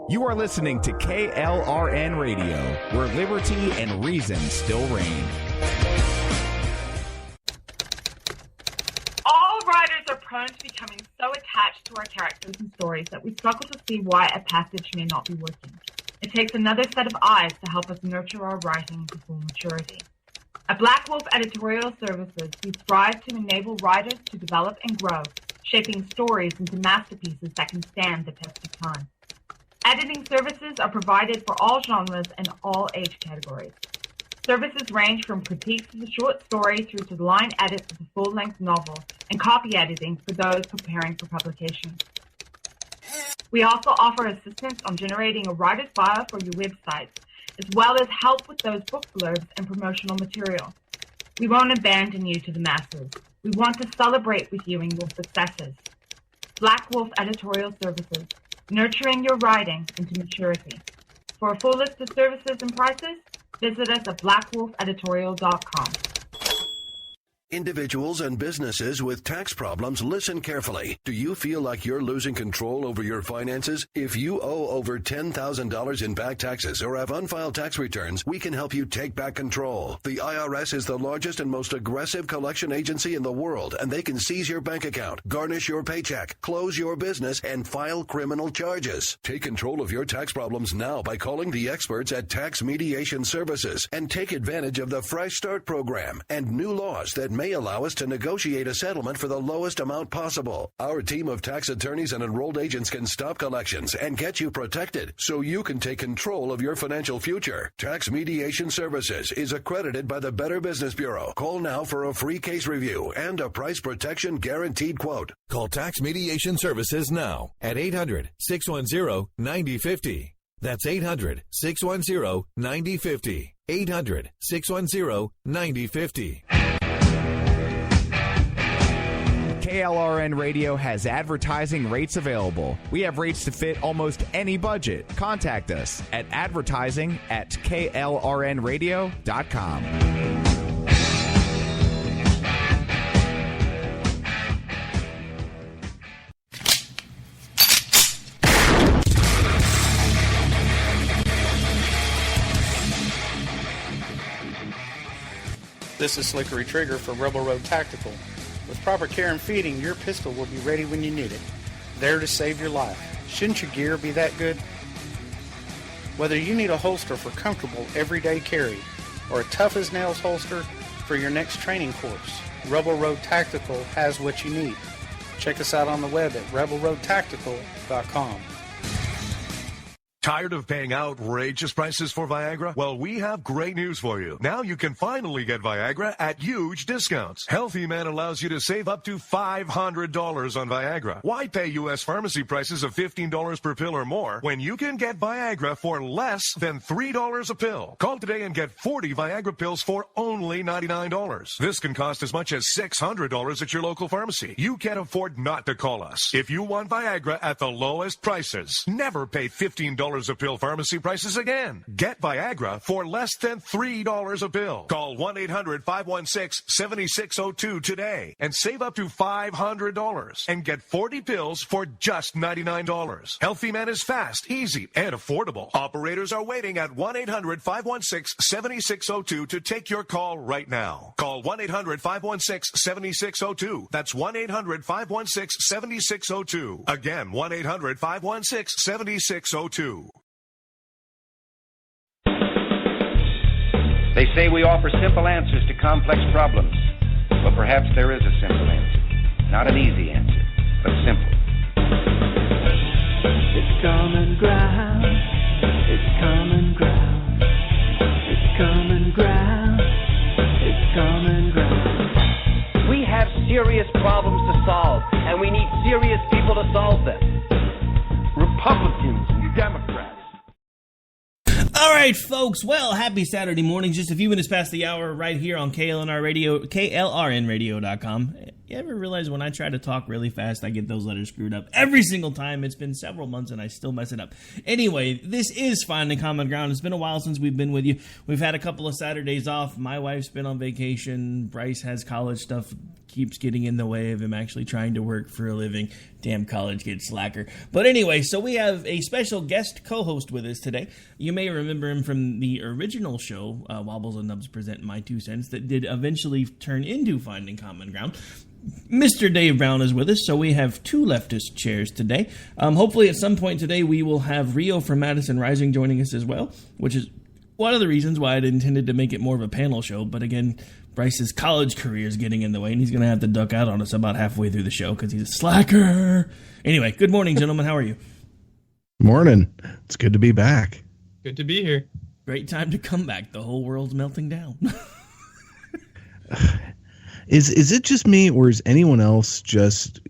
You are listening to KLRN Radio, where liberty and reason still reign. All writers are prone to becoming so attached to our characters and stories that we struggle to see why a passage may not be working. It takes another set of eyes to help us nurture our writing to full maturity. At Black Wolf Editorial Services, we strive to enable writers to develop and grow, shaping stories into masterpieces that can stand the test of time. Editing services are provided for all genres and all age categories. Services range from critiques of the short story through to the line edits of the full-length novel and copy editing for those preparing for publication. We also offer assistance on generating a writer's bio for your websites, as well as help with those book blurbs and promotional material. We won't abandon you to the masses. We want to celebrate with you in your successes. Black Wolf Editorial Services, nurturing your writing into maturity. For a full list of services and prices, visit us at blackwolfeditorial.com. Individuals and businesses with tax problems, listen carefully. Do you feel like you're losing control over your finances? If you owe over $10,000 in back taxes or have unfiled tax returns, we can help you take back control. The IRS is the largest and most aggressive collection agency in the world, and they can seize your bank account, garnish your paycheck, close your business, and file criminal charges. Take control of your tax problems now by calling the experts at Tax Mediation Services and take advantage of the Fresh Start program and new laws that may allow us to negotiate a settlement for the lowest amount possible. Our team of tax attorneys and enrolled agents can stop collections and get you protected so you can take control of your financial future. Tax Mediation Services is accredited by the Better Business Bureau. Call now for a free case review and a price protection guaranteed quote. Call Tax Mediation Services now at 800-610-9050. That's 800-610-9050. 800-610-9050. KLRN Radio has advertising rates available. We have rates to fit almost any budget. Contact us at advertising@klrnradio.com. This is Slickery Trigger for Rebel Road Tactical. With proper care and feeding, your pistol will be ready when you need it, there to save your life. Shouldn't your gear be that good? Whether you need a holster for comfortable everyday carry or a tough-as-nails holster for your next training course, Rebel Road Tactical has what you need. Check us out on the web at rebelroadtactical.com. Tired of paying outrageous prices for Viagra? Well, we have great news for you. Now you can finally get Viagra at huge discounts. Healthy Man allows you to save up to $500 on Viagra. Why pay U.S. pharmacy prices of $15 per pill or more when you can get Viagra for less than $3 a pill? Call today and get 40 Viagra pills for only $99. This can cost as much as $600 at your local pharmacy. You can't afford not to call us. If you want Viagra at the lowest prices, never pay $15 a pill pharmacy prices again. Get Viagra for less than $3 a pill. Call 1-800-516-7602 today and save up to $500 and get 40 pills for just $99. Healthy Man is fast, easy, and affordable. Operators are waiting at 1-800-516-7602 to take your call right now. Call 1-800-516-7602. That's 1-800-516-7602. Again, 1-800-516-7602. They say we offer simple answers to complex problems. Well, perhaps there is a simple answer. Not an easy answer, but simple. It's common ground. It's common ground. It's common ground. It's common ground. We have serious problems to solve, and we need serious people to solve them. Republicans and Democrats. All right, folks. Well, happy Saturday morning. Just a few minutes past the hour right here on KLNR Radio, KLRNradio.com. You ever realize when I try to talk really fast, I get those letters screwed up every single time? It's been several months and I still mess it up. Anyway, this is Finding Common Ground. It's been a while since we've been with you. We've had a couple of Saturdays off. My wife's been on vacation. Bryce has college stuff keeps getting in the way of him actually trying to work for a living. Damn college kid slacker. But anyway, so we have a special guest co-host with us today. You may remember him from the original show, Wobbles and Nubs Present My Two Cents, that did eventually turn into Finding Common Ground. Mr. Dave Brown is with us, so we have two leftist chairs today. Hopefully at some point today we will have Rio from Madison Rising joining us as well, which is one of the reasons why I intended to make it more of a panel show. But again, Bryce's college career is getting in the way, and he's going to have to duck out on us about halfway through the show because he's a slacker. Anyway, good morning, gentlemen. How are you? Morning. It's good to be back. Good to be here. Great time to come back. The whole world's melting down. Is it just me, or is anyone else just?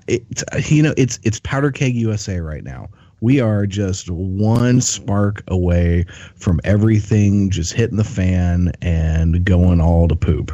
It's Powder Keg USA right now. We are just one spark away from everything just hitting the fan and going all to poop.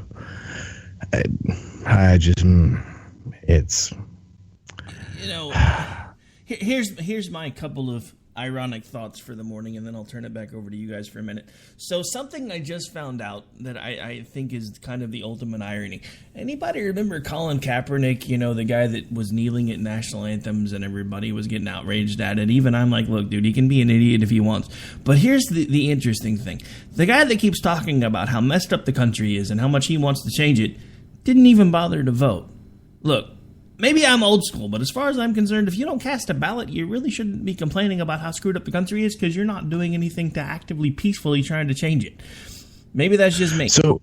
Here's my couple of ironic thoughts for the morning, and then I'll turn it back over to you guys for a minute. So something I just found out that I think is kind of the ultimate irony. Anybody remember Colin Kaepernick, the guy that was kneeling at national anthems and everybody was getting outraged at it? Even I'm like, look, dude, he can be an idiot if he wants. But here's the interesting thing. The guy that keeps talking about how messed up the country is and how much he wants to change it didn't even bother to vote. Look, maybe I'm old school, but as far as I'm concerned, if you don't cast a ballot, you really shouldn't be complaining about how screwed up the country is because you're not doing anything to actively, peacefully trying to change it. Maybe that's just me. So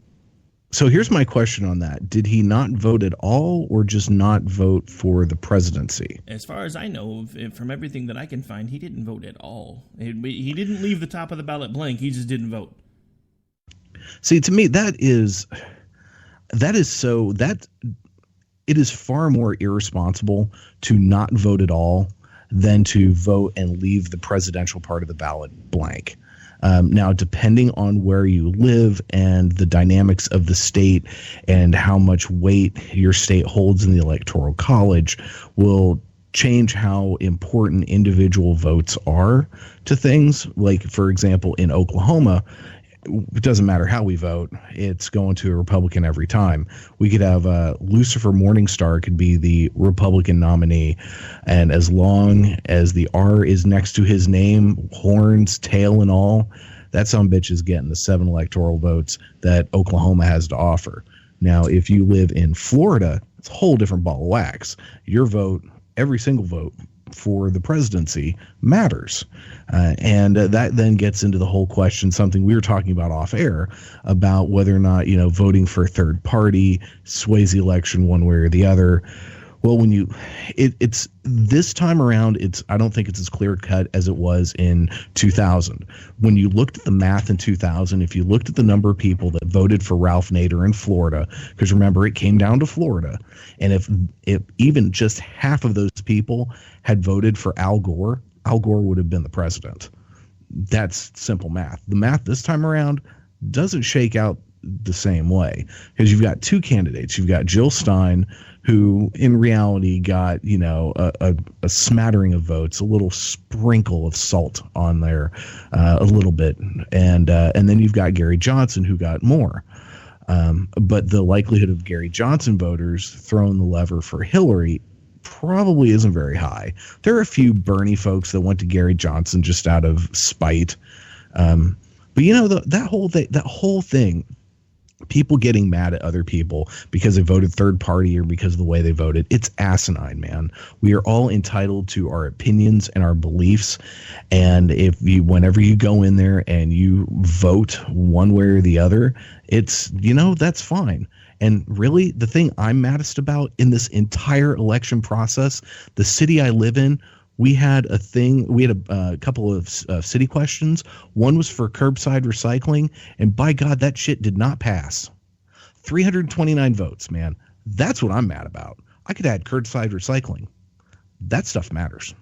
here's my question on that. Did he not vote at all or just not vote for the presidency? As far as I know, from everything that I can find, he didn't vote at all. He didn't leave the top of the ballot blank. He just didn't vote. See, to me, it is far more irresponsible to not vote at all than to vote and leave the presidential part of the ballot blank. Now, depending on where you live and the dynamics of the state and how much weight your state holds in the Electoral College will change how important individual votes are to things. Like, for example, in Oklahoma, it doesn't matter how we vote, it's going to a Republican every time. We could have Lucifer Morningstar could be the Republican nominee, and as long as the R is next to his name, horns, tail, and all, that sumbitch is getting the 7 electoral votes that Oklahoma has to offer. Now, if you live in Florida, it's a whole different ball of wax. Your vote, every single vote for the presidency matters. And that then gets into the whole question, something we were talking about off air, about whether or not, voting for a third party sways the election one way or the other. Well, when it's this time around, I don't think it's as clear cut as it was in 2000. When you looked at the math in 2000, if you looked at the number of people that voted for Ralph Nader in Florida, because remember, it came down to Florida, and if even just half of those people had voted for Al Gore would have been the president. That's simple math. The math this time around doesn't shake out the same way, because you've got two candidates. You've got Jill Stein, who in reality got, a smattering of votes, a little sprinkle of salt on there, a little bit. And then you've got Gary Johnson, who got more. But the likelihood of Gary Johnson voters throwing the lever for Hillary probably isn't very high. There are a few Bernie folks that went to Gary Johnson just out of spite. But that whole thing, people getting mad at other people because they voted third party or because of the way they voted, it's asinine, man. We are all entitled to our opinions and our beliefs. And whenever you go in there and you vote one way or the other, it's, that's fine. And really, the thing I'm maddest about in this entire election process, the city I live in, we had a couple of city questions. One was for curbside recycling, and by God, that shit did not pass. 329 votes, man. That's what I'm mad about. I could add curbside recycling. That stuff matters.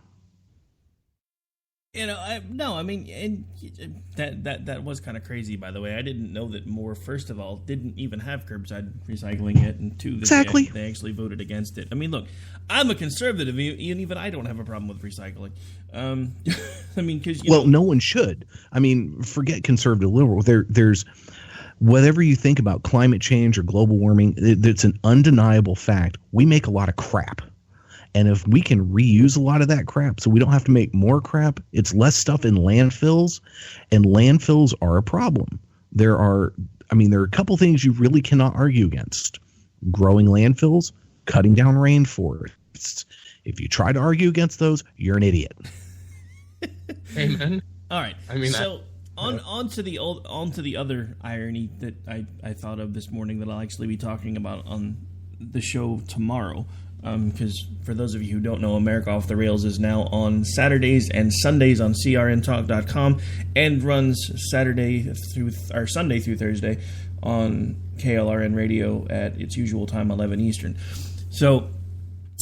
That was kind of crazy, by the way. I didn't know that Moore, first of all, didn't even have curbside recycling yet, and two, that they actually voted against it. I mean, look, I'm a conservative, and even I don't have a problem with recycling. Because no one should. I mean, forget conservative liberal. whatever you think about climate change or global warming, it's an undeniable fact. We make a lot of crap. And if we can reuse a lot of that crap so we don't have to make more crap, it's less stuff in landfills, and landfills are a problem. There are a couple things you really cannot argue against. Growing landfills, cutting down rainforests. If you try to argue against those, you're an idiot. Amen. All right. On to the other irony that I thought of this morning that I'll actually be talking about on the show tomorrow. Because for those of you who don't know, America Off the Rails is now on Saturdays and Sundays on crntalk.com and runs Sunday through Thursday on KLRN Radio at its usual time, 11 Eastern. So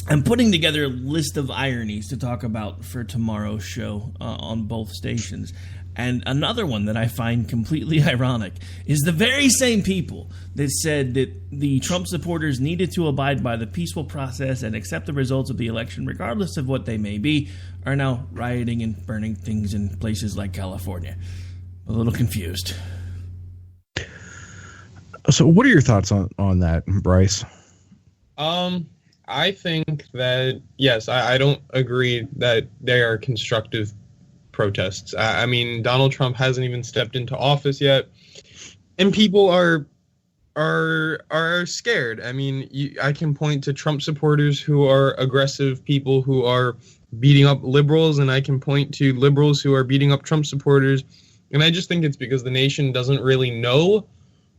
I'm putting together a list of ironies to talk about for tomorrow's show on both stations. And another one that I find completely ironic is the very same people that said that the Trump supporters needed to abide by the peaceful process and accept the results of the election, regardless of what they may be, are now rioting and burning things in places like California. A little confused. So what are your thoughts on that, Bryce? I think that, yes, I don't agree that they are constructive protests. I mean, Donald Trump hasn't even stepped into office yet, and people are scared. I mean, I can point to Trump supporters who are aggressive people who are beating up liberals, and I can point to liberals who are beating up Trump supporters. And I just think it's because the nation doesn't really know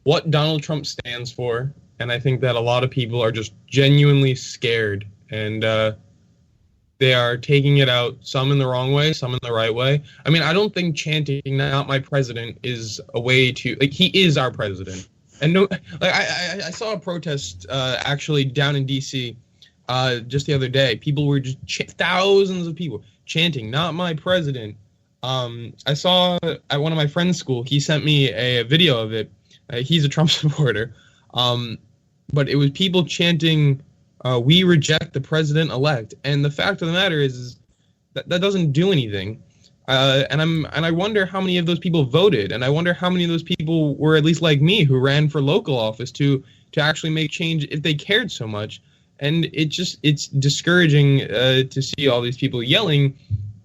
what Donald Trump stands for. And I think that a lot of people are just genuinely scared, and they are taking it out, some in the wrong way, some in the right way. I mean, I don't think chanting "Not my president" is a way to, like, he is our president. And no, like, I saw a protest actually down in D.C. Just the other day. People were just thousands of people chanting "Not my president." I saw at one of my friend's school, he sent me a video of it. He's a Trump supporter. But it was people chanting, "We reject the president-elect." And the fact of the matter is that doesn't do anything. And I wonder how many of those people voted, and I wonder how many of those people were at least like me, who ran for local office to actually make change if they cared so much. And it's discouraging to see all these people yelling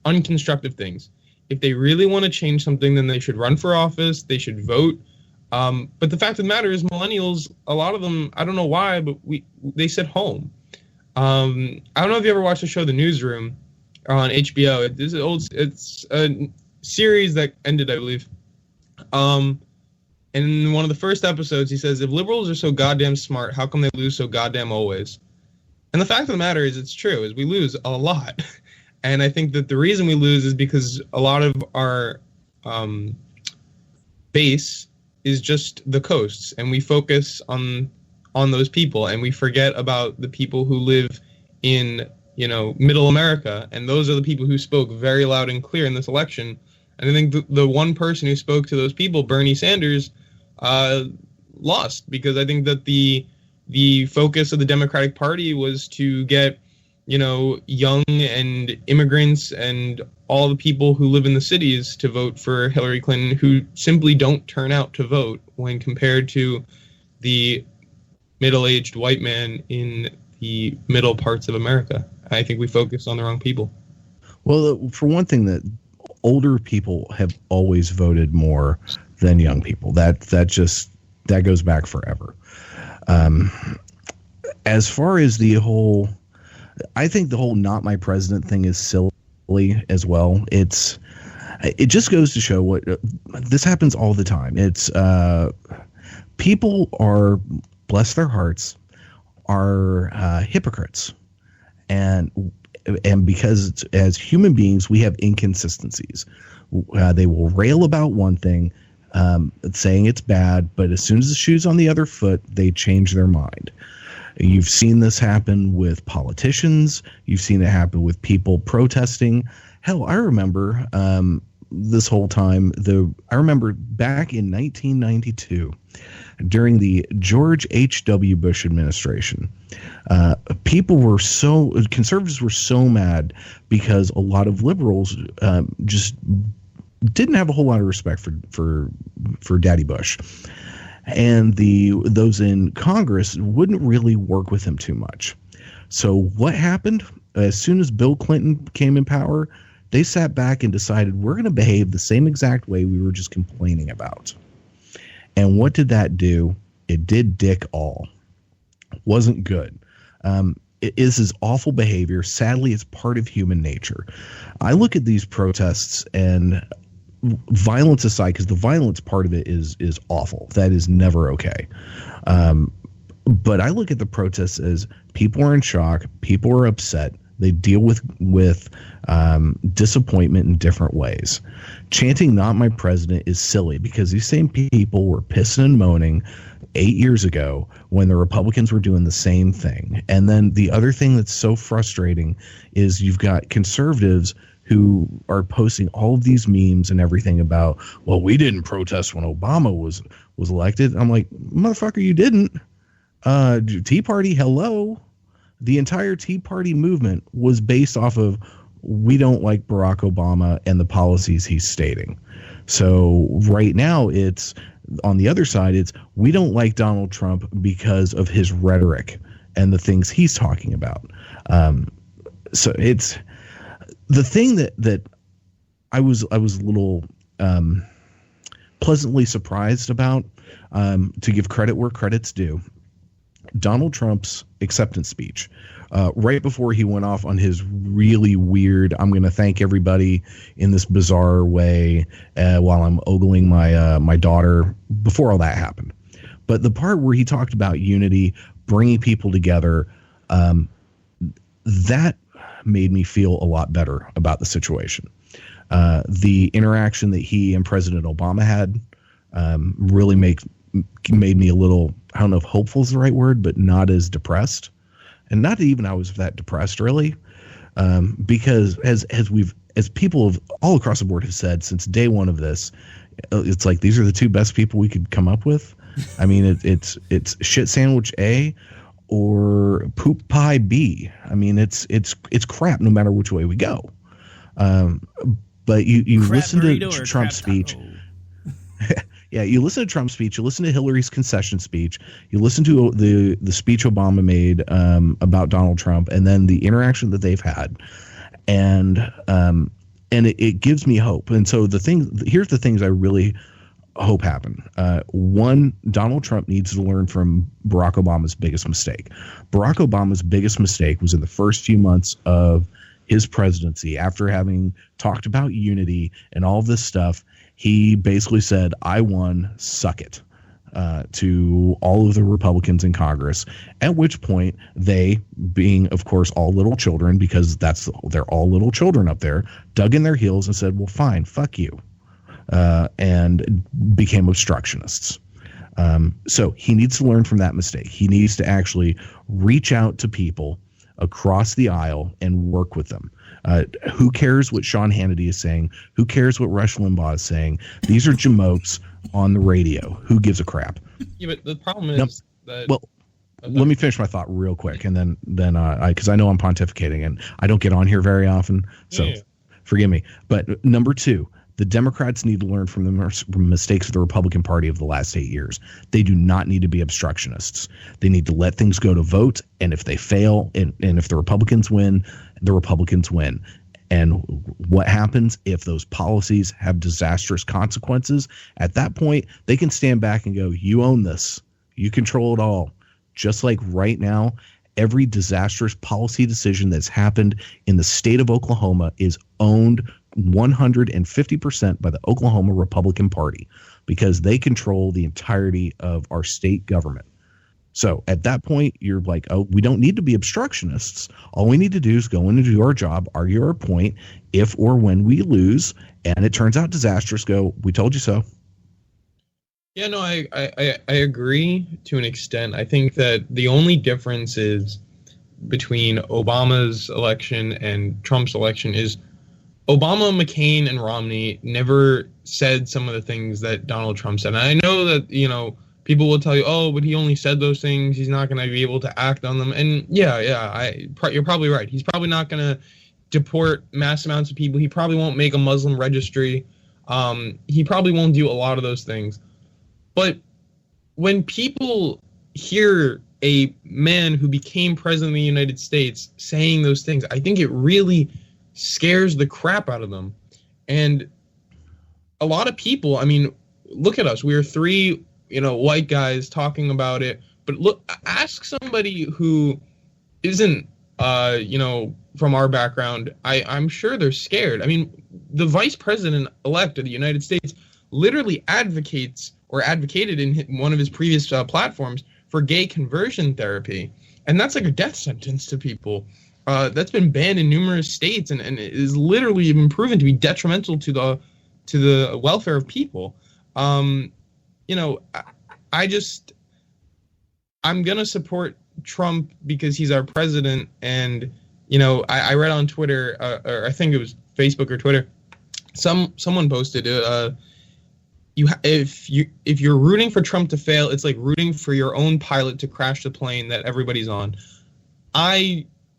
unconstructive things. If they really want to change something, then they should run for office, they should vote. But the fact of the matter is, millennials, a lot of them, I don't know why, but they sit home. I don't know if you ever watched the show The Newsroom on HBO. It's a series that ended, I believe. And in one of the first episodes, he says, if liberals are so goddamn smart, how come they lose so goddamn always? And the fact of the matter is, it's true, is we lose a lot. And I think that the reason we lose is because a lot of our base is just the coasts, and we focus on those people, and we forget about the people who live in, middle America, and those are the people who spoke very loud and clear in this election. And I think the one person who spoke to those people, Bernie Sanders, lost, because I think that the focus of the Democratic Party was to get, young and immigrants and all the people who live in the cities to vote for Hillary Clinton, who simply don't turn out to vote when compared to the middle-aged white man in the middle parts of America. I think we focus on the wrong people. Well, for one thing, that older people have always voted more than young people. That goes back forever. As far as I think the whole "not my president" thing is silly as well. It just goes to show what this happens all the time. It's people are, bless their hearts, are hypocrites, and because as human beings we have inconsistencies. They will rail about one thing, saying it's bad, but as soon as the shoe's on the other foot, they change their mind. You've seen this happen with politicians. You've seen it happen with people protesting. Hell, I remember this whole time. I remember back in 1992, during the George H.W. Bush administration, conservatives were so mad because a lot of liberals just didn't have a whole lot of respect for Daddy Bush. and those in Congress wouldn't really work with him too much. So what happened? As soon as Bill Clinton came in power, they sat back and decided we're going to behave the same exact way we were just complaining about. And what did that do? It did dick all. Wasn't good. It is awful behavior. Sadly, it's part of human nature. I look at these protests, and violence aside, because the violence part of it is awful. That is never okay. But I look at the protests as people are in shock. People are upset. They deal with disappointment in different ways. Chanting "Not my president" is silly because these same people were pissing and moaning 8 years ago when the Republicans were doing the same thing. And then the other thing that's so frustrating is you've got conservatives who are posting all of these memes and everything about, well, we didn't protest when Obama was elected. I'm like, motherfucker, you didn't. Tea Party, hello. The entire Tea Party movement was based off of we don't like Barack Obama and the policies he's stating. So right now it's on the other side, it's we don't like Donald Trump because of his rhetoric and the things he's talking about. So it's the thing that I was a little pleasantly surprised about, to give credit where credit's due. Donald Trump's acceptance speech, right before he went off on his really weird, I'm going to thank everybody in this bizarre way while I'm ogling my daughter, before all that happened. But the part where he talked about unity, bringing people together, that made me feel a lot better about the situation. The interaction that he and President Obama had really made me a little, I don't know if hopeful is the right word, but not as depressed. And not even I was that depressed really, because as people have all across the board have said since day one of this, it's like these are the two best people we could come up with. I mean, it's shit sandwich A or poop pie B. I mean, it's crap no matter which way we go. But you listen to Trump's speech. Yeah, you listen to Trump's speech, you listen to Hillary's concession speech, you listen to the speech Obama made about Donald Trump, and then the interaction that they've had, and it gives me hope. And so here's the things I really hope happen. One, Donald Trump needs to learn from Barack Obama's biggest mistake. Barack Obama's biggest mistake was in the first few months of his presidency, after having talked about unity and all this stuff. He basically said, I won, suck it, to all of the Republicans in Congress, at which point they, being, of course, all little children, because they're all little children up there, dug in their heels and said, well, fine, fuck you, and became obstructionists. So he needs to learn from that mistake. He needs to actually reach out to people across the aisle and work with them. Who cares what Sean Hannity is saying? Who cares what Rush Limbaugh is saying? These are jamokes on the radio. Who gives a crap? Yeah, but the problem is that... Well, let me finish my thought real quick, and then because I know I'm pontificating, and I don't get on here very often, so forgive me. But number two, the Democrats need to learn from the mistakes of the Republican Party of the last 8 years. They do not need to be obstructionists. They need to let things go to vote, and if they fail, and if the Republicans win, the Republicans win. And what happens if those policies have disastrous consequences? At that point, they can stand back and go, you own this. You control it all. Just like right now, every disastrous policy decision that's happened in the state of Oklahoma is owned 150% by the Oklahoma Republican Party, because they control the entirety of our state government. So at that point, you're like, oh, we don't need to be obstructionists. All we need to do is go in and do our job, argue our point. If or when we lose and it turns out disastrous, go, we told you so. Yeah, no, I agree to an extent. I think that the only difference is between Obama's election and Trump's election is Obama, McCain, and Romney never said some of the things that Donald Trump said. And I know that, people will tell you, oh, but he only said those things. He's not going to be able to act on them. And you're probably right. He's probably not going to deport mass amounts of people. He probably won't make a Muslim registry. He probably won't do a lot of those things. But when people hear a man who became president of the United States saying those things, I think it really scares the crap out of them. And a lot of people, I mean, look at us. We are three, white guys talking about it. But look, ask somebody who isn't, from our background. I'm sure they're scared. I mean, the vice president-elect of the United States literally advocated in one of his previous platforms for gay conversion therapy. And that's like a death sentence to people. That's been banned in numerous states and is literally been proven to be detrimental to the welfare of people. I'm going to support Trump because he's our president. And, I read on Twitter, or I think it was Facebook or Twitter, someone posted, if you're rooting for Trump to fail, it's like rooting for your own pilot to crash the plane that everybody's on.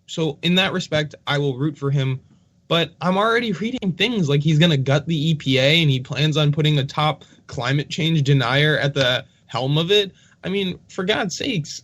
So in that respect, I will root for him. But I'm already reading things like he's going to gut the EPA and he plans on putting a top climate change denier at the helm of it. I mean, for God's sakes,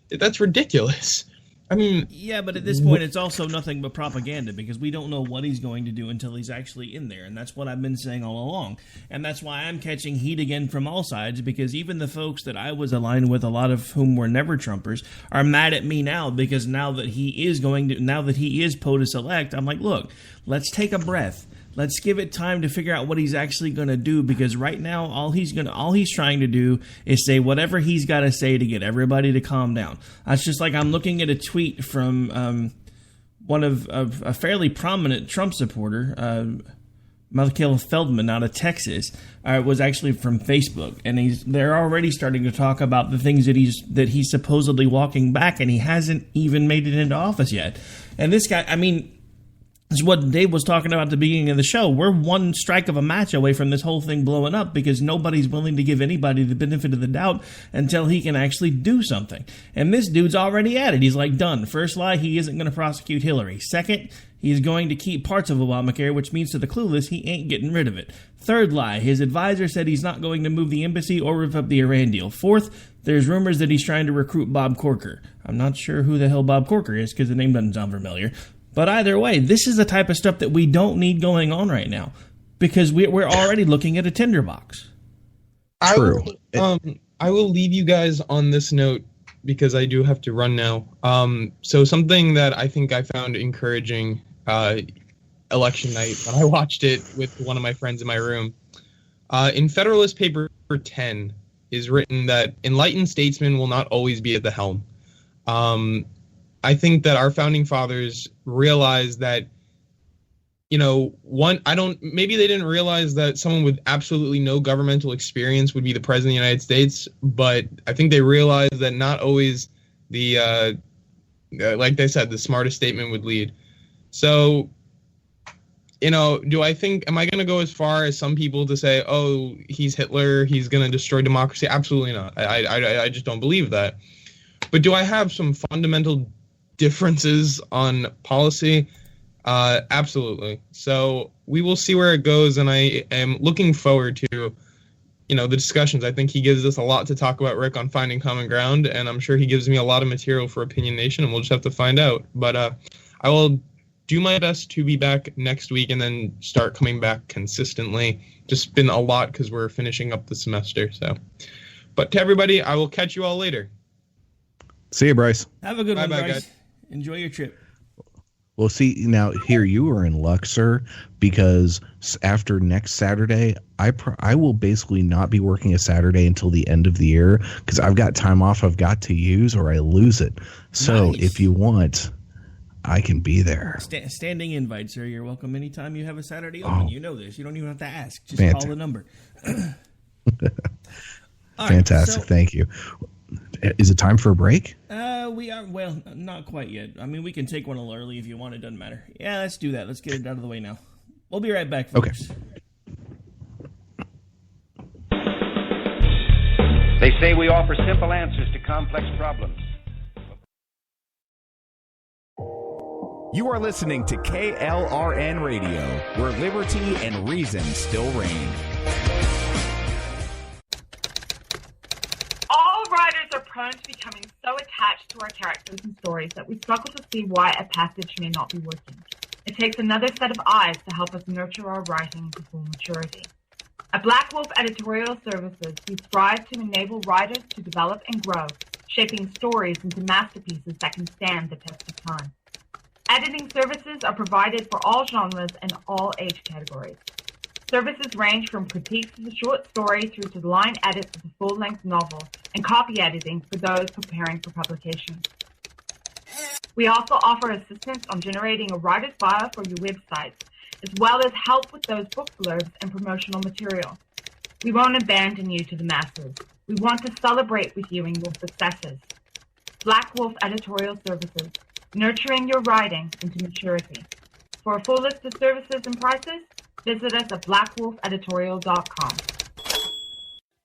that's ridiculous. I mean... Yeah, but at this point, it's also nothing but propaganda because we don't know what he's going to do until he's actually in there. And that's what I've been saying all along. And that's why I'm catching heat again from all sides because even the folks that I was aligned with, a lot of whom were never Trumpers, are mad at me now because now that he is POTUS-elect, I'm like, look, let's take a breath. Let's give it time to figure out what he's actually going to do because right now all he's trying to do is say whatever he's got to say to get everybody to calm down. That's just like I'm looking at a tweet from one of a fairly prominent Trump supporter, Michael Feldman out of Texas. Was actually from Facebook, and they're already starting to talk about the things that he's supposedly walking back, and he hasn't even made it into office yet. And this guy, I mean. Is what Dave was talking about at the beginning of the show. We're one strike of a match away from this whole thing blowing up because nobody's willing to give anybody the benefit of the doubt until he can actually do something. And this dude's already at it. He's like, done. First lie, he isn't going to prosecute Hillary. Second, he's going to keep parts of Obamacare, which means to the clueless, he ain't getting rid of it. Third lie, his advisor said he's not going to move the embassy or rip up the Iran deal. Fourth, there's rumors that he's trying to recruit Bob Corker. I'm not sure who the hell Bob Corker is because the name doesn't sound familiar. But either way, this is the type of stuff that we don't need going on right now because we're already looking at a tinderbox. True. I will leave you guys on this note because I do have to run now. So something that I think I found encouraging election night when I watched it with one of my friends in my room. In Federalist Paper 10 is written that enlightened statesmen will not always be at the helm. I think that our founding fathers realized that, maybe they didn't realize that someone with absolutely no governmental experience would be the president of the United States, but I think they realized that not always like they said, the smartest statement would lead. So, am I going to go as far as some people to say, oh, he's Hitler, he's going to destroy democracy? Absolutely not. I just don't believe that. But do I have some fundamental differences on policy? Absolutely. So we will see where it goes, and I am looking forward to, the discussions. I think he gives us a lot to talk about, Rick, on finding common ground, and I'm sure he gives me a lot of material for Opinion Nation, and we'll just have to find out. But I will do my best to be back next week and then start coming back consistently. Just been a lot because we're finishing up the semester. So, but to everybody, I will catch you all later. See you, Bryce. Have a good one, Bryce. Guys. Enjoy your trip. Well, see, now here you are in luck, sir, because after next Saturday, I will basically not be working a Saturday until the end of the year because I've got time off I've got to use or I lose it. So if you want, I can be there. Standing invite, sir. You're welcome anytime you have a Saturday open. You know this. You don't even have to ask. Just call the number. Fantastic. Right, thank you. Is it time for a break? We are, well, not quite yet. I mean, we can take one a little early if you want. It doesn't matter. Yeah, let's do that. Let's get it out of the way now. We'll be right back, folks. Okay. They say we offer simple answers to complex problems. You are listening to KLRN Radio, where liberty and reason still reign. characters and stories that we struggle to see why a passage may not be working. It takes another set of eyes to help us nurture our writing to full maturity. At Black Wolf Editorial Services, we strive to enable writers to develop and grow, shaping stories into masterpieces that can stand the test of time. Editing services are provided for all genres and all age categories. Services range from critiques of the short story through to line edits of the full-length novel and copy editing for those preparing for publication. We also offer assistance on generating a writer's bio for your websites, as well as help with those book blurbs and promotional material. We won't abandon you to the masses. We want to celebrate with you in your successes. Black Wolf Editorial Services, nurturing your writing into maturity. For a full list of services and prices, visit us at blackwolfeditorial.com.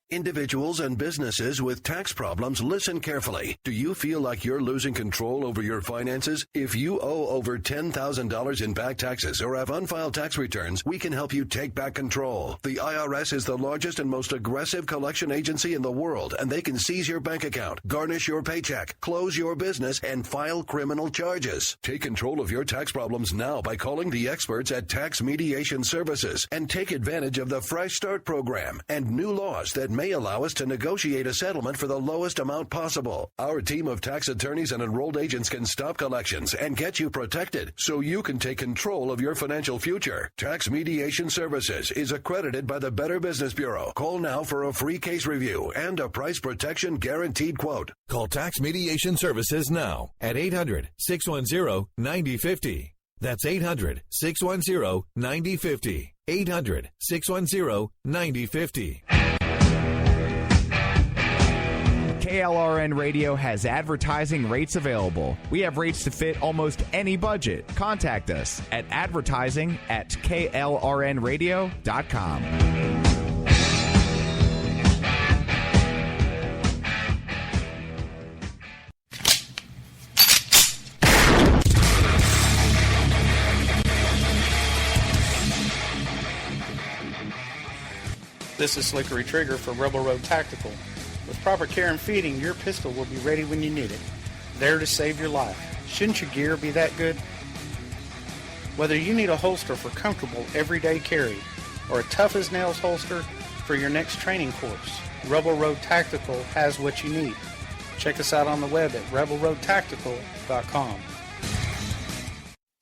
Individuals and businesses with tax problems, listen carefully. Do you feel like you're losing control over your finances? If you owe over $10,000 in back taxes or have unfiled tax returns, we can help you take back control. The IRS is the largest and most aggressive collection agency in the world, and they can seize your bank account, garnish your paycheck, close your business, and file criminal charges. Take control of your tax problems now by calling the experts at Tax Mediation Services and take advantage of the Fresh Start program and new laws that may allow us to negotiate a settlement for the lowest amount possible. Our team of tax attorneys and enrolled agents can stop collections and get you protected so you can take control of your financial future. Tax Mediation Services is accredited by the Better Business Bureau. Call now for a free case review and a price protection guaranteed quote. Call Tax Mediation Services now at 800-610-9050. That's 800-610-9050. 800-610-9050. KLRN Radio has advertising rates available. We have rates to fit almost any budget. Contact us at advertising@klrnradio.com. This is Slickery Trigger for Rebel Road Tactical. With proper care and feeding, your pistol will be ready when you need it, there to save your life. Shouldn't your gear be that good? Whether you need a holster for comfortable everyday carry or a tough-as-nails holster for your next training course, Rebel Road Tactical has what you need. Check us out on the web at rebelroadtactical.com.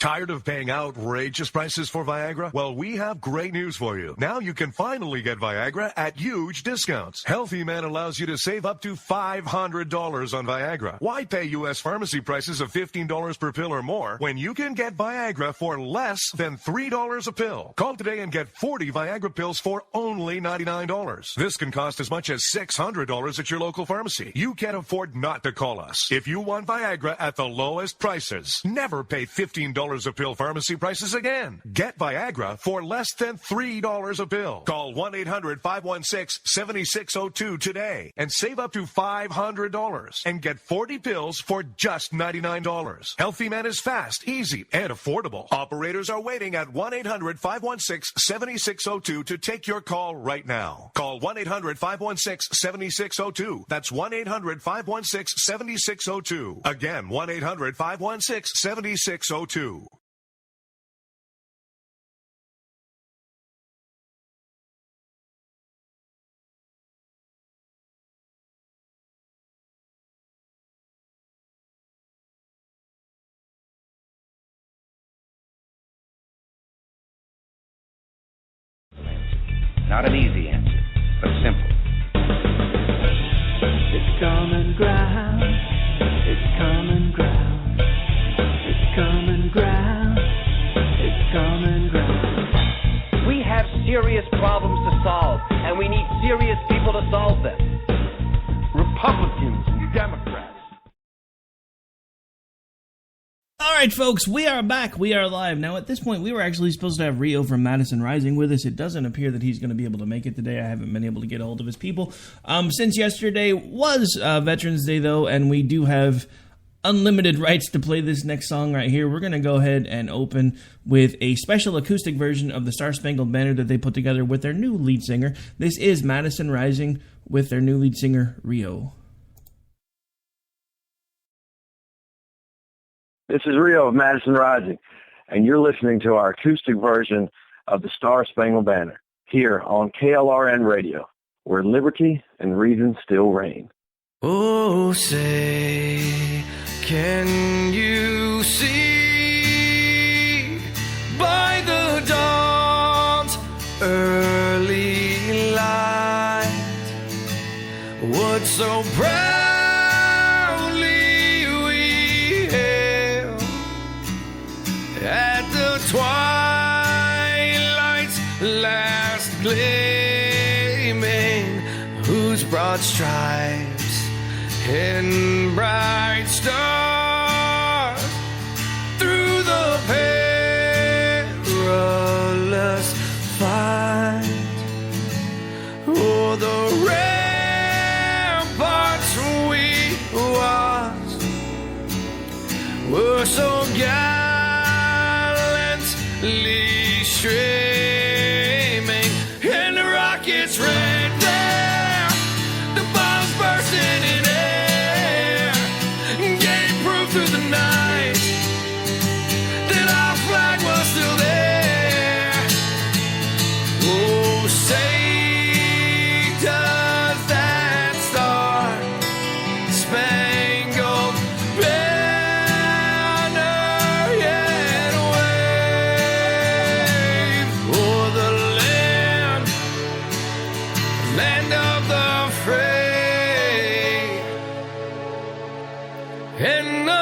Tired of paying outrageous prices for Viagra? Well, we have great news for you. Now you can finally get Viagra at huge discounts. Healthy Man allows you to save up to $500 on Viagra. Why pay U.S. pharmacy prices of $15 per pill or more when you can get Viagra for less than $3 a pill? Call today and get 40 Viagra pills for only $99. This can cost as much as $600 at your local pharmacy. You can't afford not to call us. If you want Viagra at the lowest prices, never pay $15 a pill pharmacy prices again. Get Viagra for less than $3 a pill. Call 1-800-516-7602 today and save up to $500 and get 40 pills for just $99. Healthy Man is fast, easy, and affordable. Operators are waiting at 1-800-516-7602 to take your call right now. Call 1-800-516-7602. That's 1-800-516-7602. Again, 1-800-516-7602. Not an easy answer, but simple. It's common ground. It's common ground. It's common ground. It's common ground. We have serious problems to solve, and we need serious people to solve them. Republicans and Democrats. All right, folks, we are back. We are live. Now, at this point, we were actually supposed to have Rio from Madison Rising with us. It doesn't appear that he's going to be able to make it today. I haven't been able to get a hold of his people. Since yesterday was Veterans Day, though, and we do have unlimited rights to play this next song right here, we're going to go ahead and open with a special acoustic version of the Star Spangled Banner that they put together with their new lead singer. This is Madison Rising with their new lead singer, Rio. This is Rio of Madison Rising, and you're listening to our acoustic version of the Star Spangled Banner here on KLRN Radio, where liberty and reason still reign. Oh, say, can you see by the dawn's early light what so proudly we hailed at the twilight's last gleaming, whose broad stripes and bright stars through the perilous fight, o'er the ramparts we watched were so gallantly streaming, and the rockets ran there, the bombs bursting in air, gave proof through the night that our flag was still there. Oh, say does that star spangled banner yet wave o'er the land of the free, and the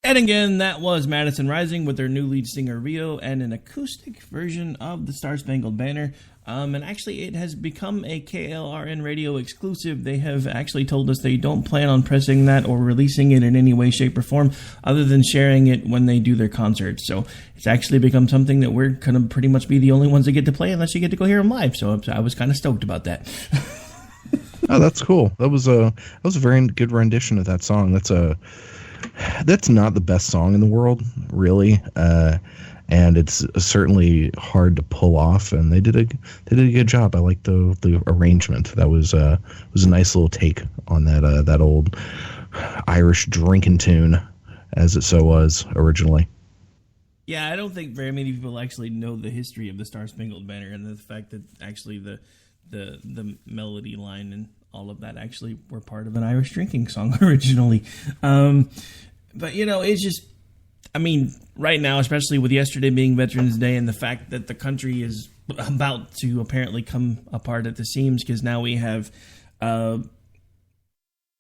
And again, that was Madison Rising with their new lead singer Rio and an acoustic version of the Star Spangled Banner. And actually, it has become a KLRN radio exclusive. They have actually told us they don't plan on pressing that or releasing it in any way, shape, or form other than sharing it when they do their concerts. So it's actually become something that we're going to pretty much be the only ones that get to play unless you get to go hear them live. So I was kind of stoked about that. Oh, that's cool. That was a very good rendition of that song. That's not the best song in the world, really, and it's certainly hard to pull off. And they did a good job. I like the arrangement. That was a nice little take on that old Irish drinking tune, as it so was originally. Yeah, I don't think very many people actually know the history of the Star Spangled Banner and the fact that actually the melody line and all of that actually were part of an Irish drinking song originally. But, it's just, right now, especially with yesterday being Veterans Day and the fact that the country is about to apparently come apart at the seams because now we have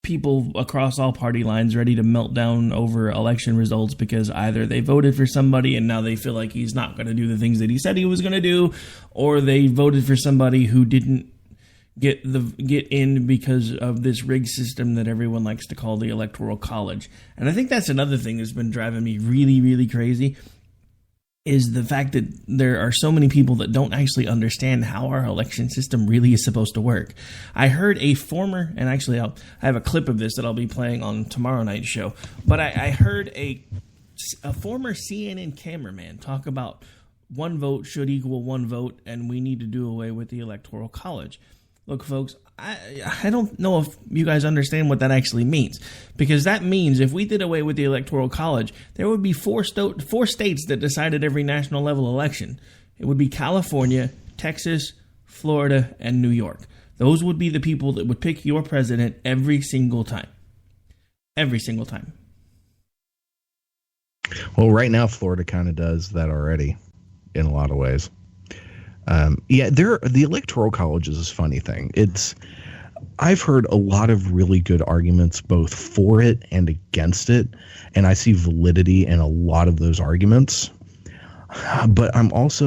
people across all party lines ready to melt down over election results because either they voted for somebody and now they feel like he's not going to do the things that he said he was going to do, or they voted for somebody who didn't get in because of this rigged system that everyone likes to call the Electoral College. And I think that's another thing that's been driving me really, really crazy is the fact that there are so many people that don't actually understand how our election system really is supposed to work. I heard a former, and actually I have a clip of this that I'll be playing on tomorrow night's show, but I heard a former CNN cameraman talk about one vote should equal one vote and we need to do away with the Electoral College. Look, folks, I don't know if you guys understand what that actually means, because that means if we did away with the Electoral College, there would be four states that decided every national level election. It would be California, Texas, Florida, and New York. Those would be the people that would pick your president every single time. Every single time. Well, right now, Florida kind of does that already in a lot of ways. The Electoral College is a funny thing. I've heard a lot of really good arguments both for it and against it, and I see validity in a lot of those arguments. But I'm of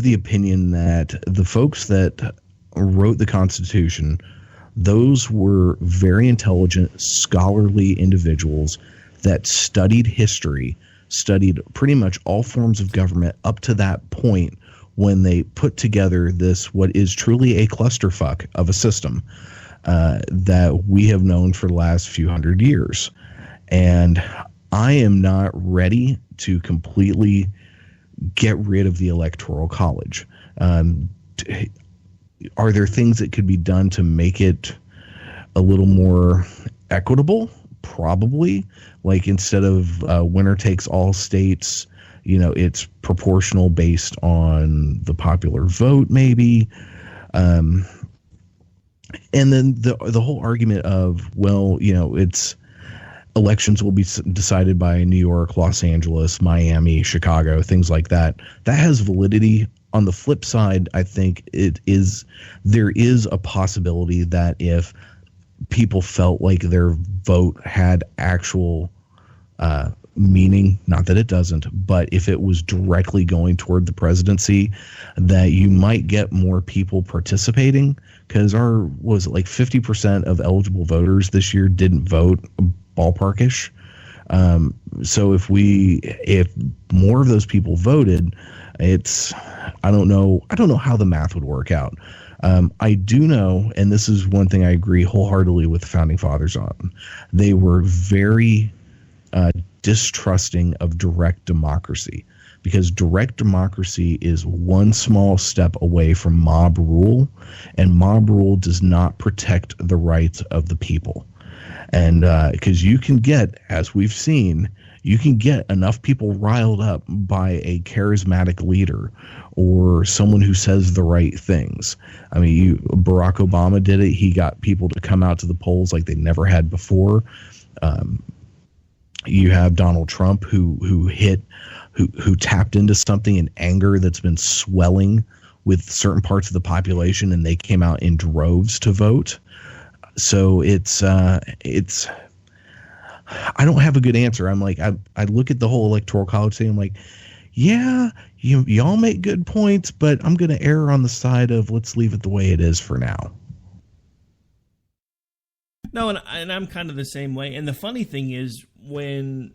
the opinion that the folks that wrote the Constitution, those were very intelligent, scholarly individuals that studied history, studied pretty much all forms of government up to that point when they put together this, what is truly a clusterfuck of a system. that we have known for the last few hundred years. And I am not ready to completely get rid of the Electoral College. Are there things that could be done to make it a little more equitable? Probably. Like, instead of winner takes all states, it's proportional based on the popular vote, maybe. And then the whole argument of, well, it's elections will be decided by New York, Los Angeles, Miami, Chicago, things like that. That has validity. On the flip side, I think there is a possibility that if people felt like their vote had actual meaning, not that it doesn't, but if it was directly going toward the presidency, that you might get more people participating, because was it like 50% of eligible voters this year didn't vote, ballparkish. So if more of those people voted, I don't know how the math would work out. I do know, and this is one thing I agree wholeheartedly with the Founding Fathers on, they were very distrusting of direct democracy, because direct democracy is one small step away from mob rule, and mob rule does not protect the rights of the people. And because you can get, as we've seen, you can get enough people riled up by a charismatic leader or someone who says the right things. I mean, Barack Obama did it. He got people to come out to the polls like they never had before. You have Donald Trump who tapped into something in anger that's been swelling with certain parts of the population, and they came out in droves to vote. So it's I don't have a good answer. I'm like, I look at the whole Electoral College thing. I'm like, yeah, y'all make good points, but I'm going to err on the side of let's leave it the way it is for now. No, and I'm kind of the same way. And the funny thing is, when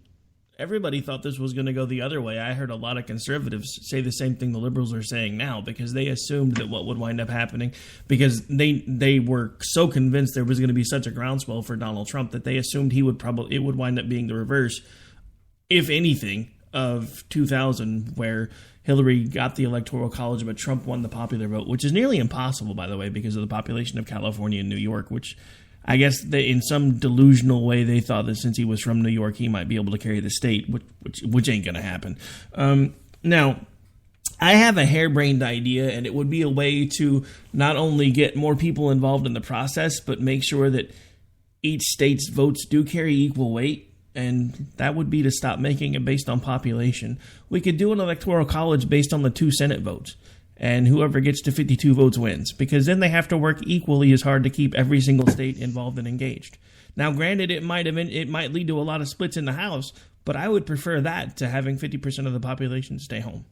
everybody thought this was going to go the other way, I heard a lot of conservatives say the same thing the liberals are saying now, because they assumed that what would wind up happening, because they were so convinced there was going to be such a groundswell for Donald Trump that they assumed it would wind up being the reverse, if anything, of 2000, where Hillary got the Electoral College but Trump won the popular vote, which is nearly impossible, by the way, because of the population of California and New York, which I guess in some delusional way they thought that since he was from New York, he might be able to carry the state, which ain't going to happen. Now, I have a harebrained idea, and it would be a way to not only get more people involved in the process, but make sure that each state's votes do carry equal weight, and that would be to stop making it based on population. We could do an Electoral College based on the 2 Senate votes, and whoever gets to 52 votes wins, because then they have to work equally as hard to keep every single state involved and engaged. Now, granted, it might lead to a lot of splits in the House, but I would prefer that to having 50% of the population stay home.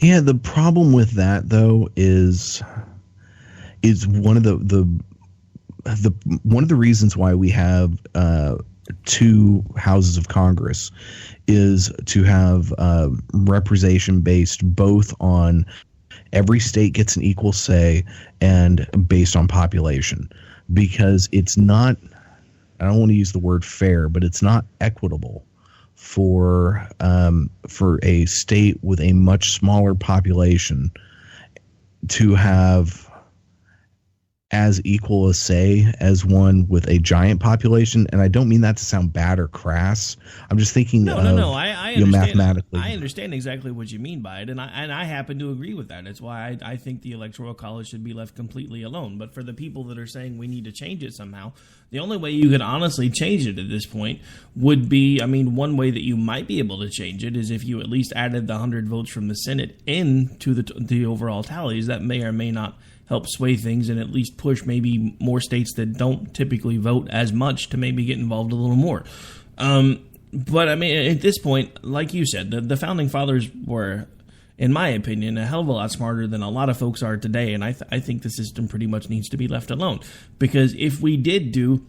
Yeah, the problem with that, though, is one of one of the reasons why we have 2 houses of Congress is to have representation based both on every state gets an equal say and based on population, because it's not, I don't want to use the word fair, but it's not equitable for a state with a much smaller population to have as equal a say as one with a giant population. And I don't mean that to sound bad or crass. I'm just thinking I understand. Mathematically. I understand exactly what you mean by it, and I happen to agree with that. It's why I think the Electoral College should be left completely alone. But for the people that are saying we need to change it somehow, the only way you could honestly change it at this point would be, one way that you might be able to change it is if you at least added the 100 votes from the Senate into the overall tallies. That may or may not help sway things and at least push maybe more states that don't typically vote as much to maybe get involved a little more. But at this point, like you said, the Founding Fathers were, in my opinion, a hell of a lot smarter than a lot of folks are today. And I think the system pretty much needs to be left alone, because if we did do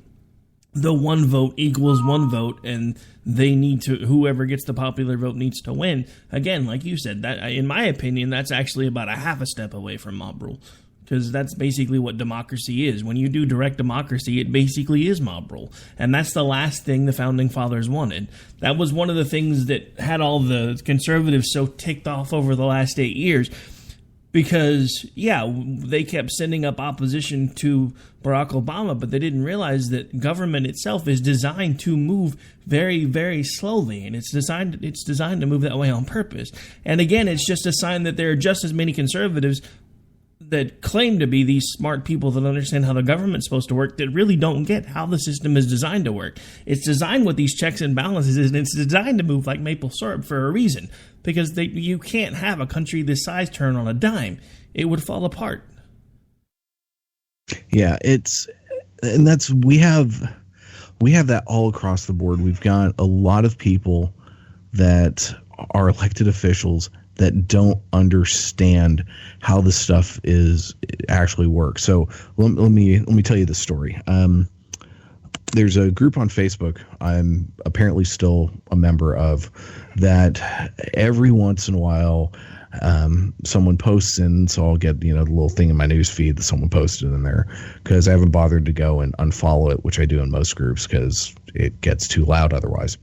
the 1 vote equals 1 vote, and whoever gets the popular vote needs to win, again, like you said, that in my opinion, that's actually about a half a step away from mob rule. because that's basically what democracy is. When you do direct democracy, it basically is mob rule. And that's the last thing the Founding Fathers wanted. That was one of the things that had all the conservatives so ticked off over the last 8 years. Because, yeah, they kept sending up opposition to Barack Obama, but they didn't realize that government itself is designed to move very, very slowly, and it's designed to move that way on purpose. And again, it's just a sign that there are just as many conservatives that claim to be these smart people that understand how the government's supposed to work that really don't get how the system is designed to work. It's designed with these checks and balances, and it's designed to move like maple syrup for a reason. Because you can't have a country this size turn on a dime. It would fall apart. Yeah, we have that all across the board. We've got a lot of people that are elected officials that don't understand how this stuff actually works. So let me tell you the story. There's a group on Facebook I'm apparently still a member of that every once in a while someone posts in, so I'll get the little thing in my news feed that someone posted in there because I haven't bothered to go and unfollow it, which I do in most groups because it gets too loud otherwise.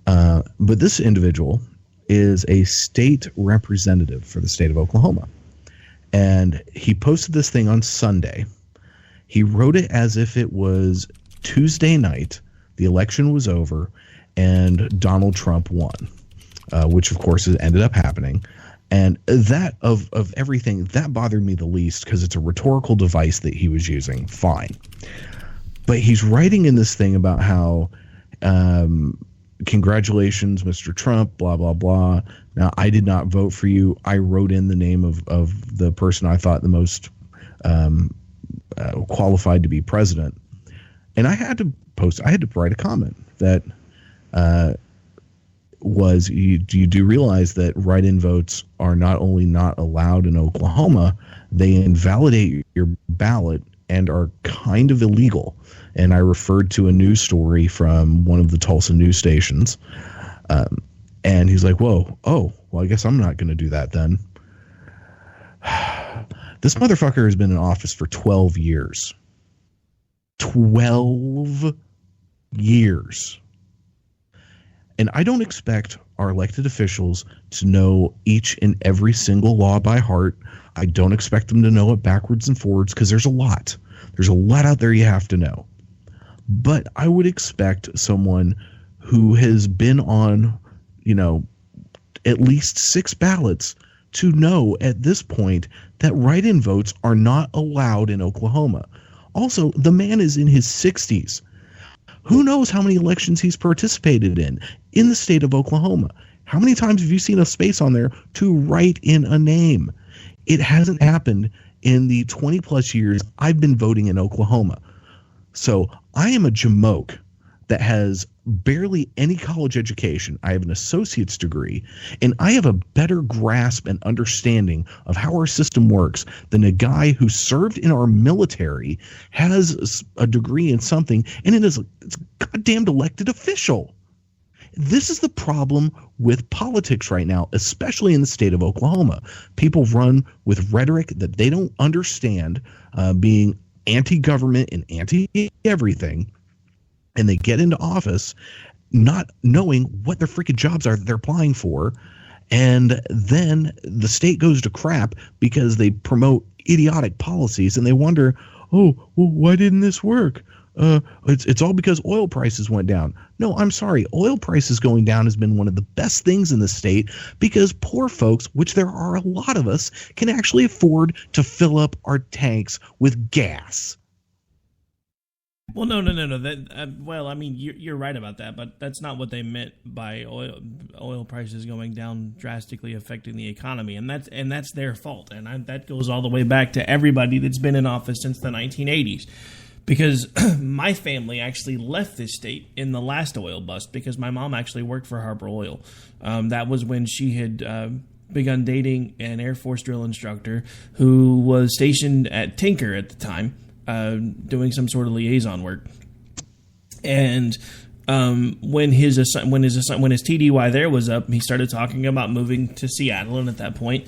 But this individual is a state representative for the state of Oklahoma, and he posted this thing on Sunday. He wrote it as if it was Tuesday night, the election was over, and Donald Trump won, which of course ended up happening. And that of everything, that bothered me the least because it's a rhetorical device that he was using. Fine. But he's writing in this thing about how, congratulations, Mr. Trump, blah, blah, blah. Now, I did not vote for you. I wrote in the name of the person I thought the most qualified to be president. And I had to write a comment that was, you do realize that write-in votes are not only not allowed in Oklahoma, they invalidate your ballot and are kind of illegal. And I referred to a news story from one of the Tulsa news stations. And he's like, well, I guess I'm not going to do that then. This motherfucker has been in office for 12 years. 12 years. And I don't expect our elected officials to know each and every single law by heart. I don't expect them to know it backwards and forwards because there's a lot. There's a lot out there you have to know. But I would expect someone who has been on, at least 6 ballots to know at this point that write-in votes are not allowed in Oklahoma. Also, the man is in his 60s. Who knows how many elections he's participated in the state of Oklahoma? How many times have you seen a space on there to write in a name? It hasn't happened in the 20 plus years I've been voting in Oklahoma. So I am a jamoke that has barely any college education. I have an associate's degree, and I have a better grasp and understanding of how our system works than a guy who served in our military, has a degree in something, and it is a goddamn elected official. This is the problem with politics right now, especially in the state of Oklahoma. People run with rhetoric that they don't understand, being anti-government and anti-everything, and they get into office not knowing what their freaking jobs are that they're applying for, and then the state goes to crap because they promote idiotic policies, and they wonder, why didn't this work? It's all because oil prices went down. No, I'm sorry. Oil prices going down has been one of the best things in the state because poor folks, which there are a lot of us, can actually afford to fill up our tanks with gas. Well, no. That you're right about that, but that's not what they meant by oil prices going down drastically affecting the economy, and that's their fault, and that goes all the way back to everybody that's been in office since the 1980s. Because my family actually left this state in the last oil bust because my mom actually worked for Harbor Oil. That was when she had begun dating an Air Force drill instructor who was stationed at Tinker at the time, doing some sort of liaison work. And when his TDY there was up, he started talking about moving to Seattle, and at that point,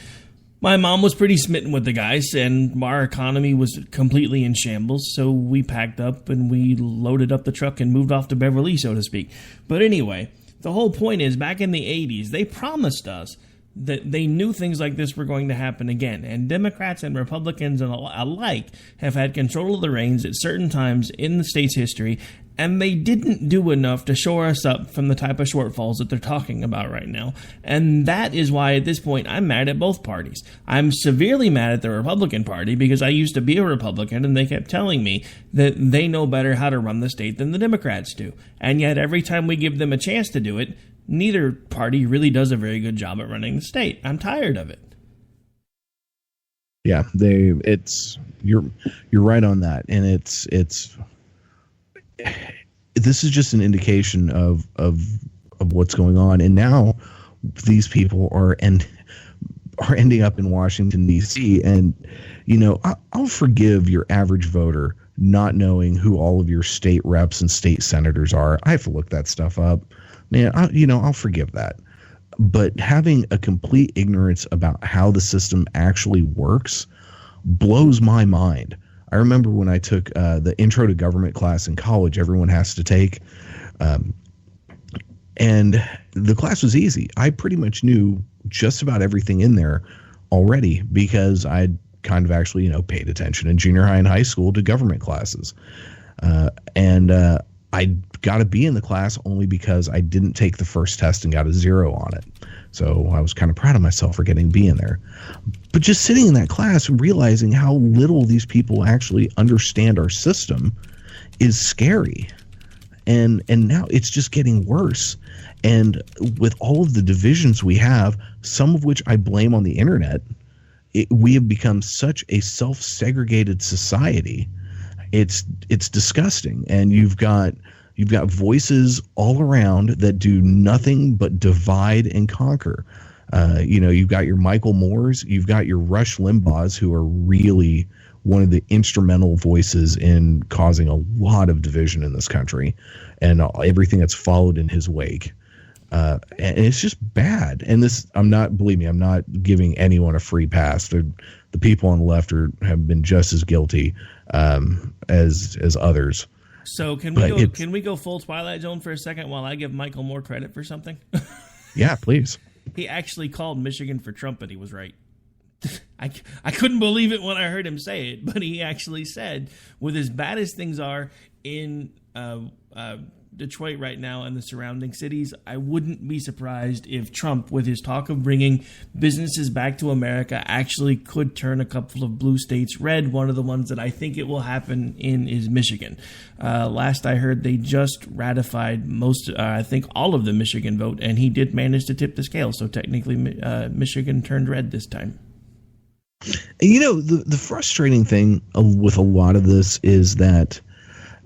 My mom was pretty smitten with the guys, and our economy was completely in shambles, so we packed up and we loaded up the truck and moved off to Beverly, so to speak. But anyway, the whole point is, back in the 80s, they promised us that they knew things like this were going to happen again, and Democrats and Republicans alike have had control of the reins at certain times in the state's history, and they didn't do enough to shore us up from the type of shortfalls that they're talking about right now. And that is why at this point I'm mad at both parties. I'm severely mad at the Republican Party because I used to be a Republican and they kept telling me that they know better how to run the state than the Democrats do. And yet every time we give them a chance to do it, neither party really does a very good job at running the state. I'm tired of it. Yeah, you're right on that, and this is just an indication of what's going on, and now these people are ending up in Washington D.C. and I'll forgive your average voter not knowing who all of your state reps and state senators are. I have to look that stuff up. Man, I'll forgive that. But having a complete ignorance about how the system actually works blows my mind. I remember when I took the Intro to Government class in college, everyone has to take, and the class was easy. I pretty much knew just about everything in there already because I'd kind of actually, paid attention in junior high and high school to government classes. And I got a B in the class only because I didn't take the first test and got a 0 on it. So I was kind of proud of myself for getting a B in there. But just sitting in that class and realizing how little these people actually understand our system is scary. And now it's just getting worse. And with all of the divisions we have, some of which I blame on the internet, we have become such a self-segregated society. It's disgusting. And you've got voices all around that do nothing but divide and conquer. You've got your Michael Moores, you've got your Rush Limbaughs, who are really one of the instrumental voices in causing a lot of division in this country, and everything that's followed in his wake. And it's just bad. And believe me, I'm not giving anyone a free pass. The people on the left have been just as guilty as others. So can we go full Twilight Zone for a second while I give Michael Moore credit for something? Yeah, please. He actually called Michigan for Trump, and he was right. I couldn't believe it when I heard him say it, but he actually said, with as bad as things are in Detroit right now and the surrounding cities, I wouldn't be surprised if Trump, with his talk of bringing businesses back to America, actually could turn a couple of blue states red. One of the ones that I think it will happen in is Michigan. Last I heard, they just ratified I think all of the Michigan vote, and he did manage to tip the scale. So technically, Michigan turned red this time. The frustrating thing with a lot of this is that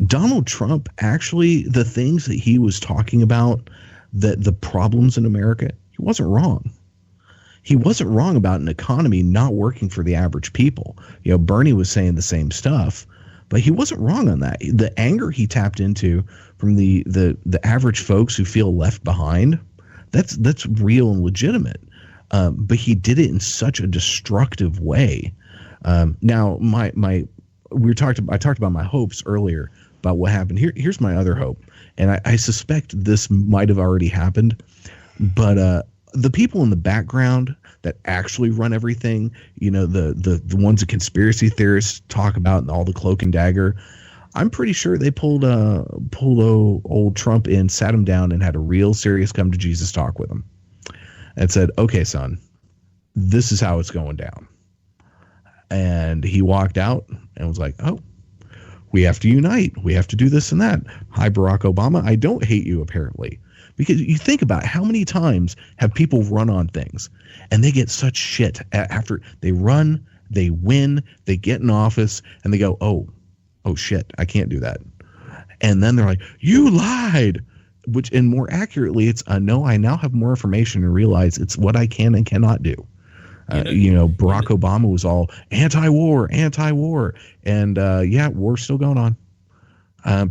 Donald Trump, actually, the things that he was talking about, the problems in America, he wasn't wrong. He wasn't wrong about an economy not working for the average people. Bernie was saying the same stuff, but he wasn't wrong on that. The anger he tapped into from the average folks who feel left behind, that's real and legitimate. But he did it in such a destructive way. Now, I talked about my hopes earlier about what happened. Here's my other hope, and I suspect this might have already happened, but the people in the background that actually run everything, the ones that conspiracy theorists talk about and all the cloak and dagger, I'm pretty sure they pulled old Trump in, sat him down, and had a real serious come to Jesus talk with him, and said, "Okay, son, this is how it's going down." And he walked out and was like, "Oh, we have to unite. We have to do this and that. Hi, Barack Obama. I don't hate you, apparently." Because you think about how many times have people run on things and they get such shit after they run, they win, they get in office, and they go, oh shit, I can't do that. And then they're like, "You lied." And more accurately, it's no, I now have more information and realize it's what I can and cannot do. Barack Obama was all anti-war, and war's still going on.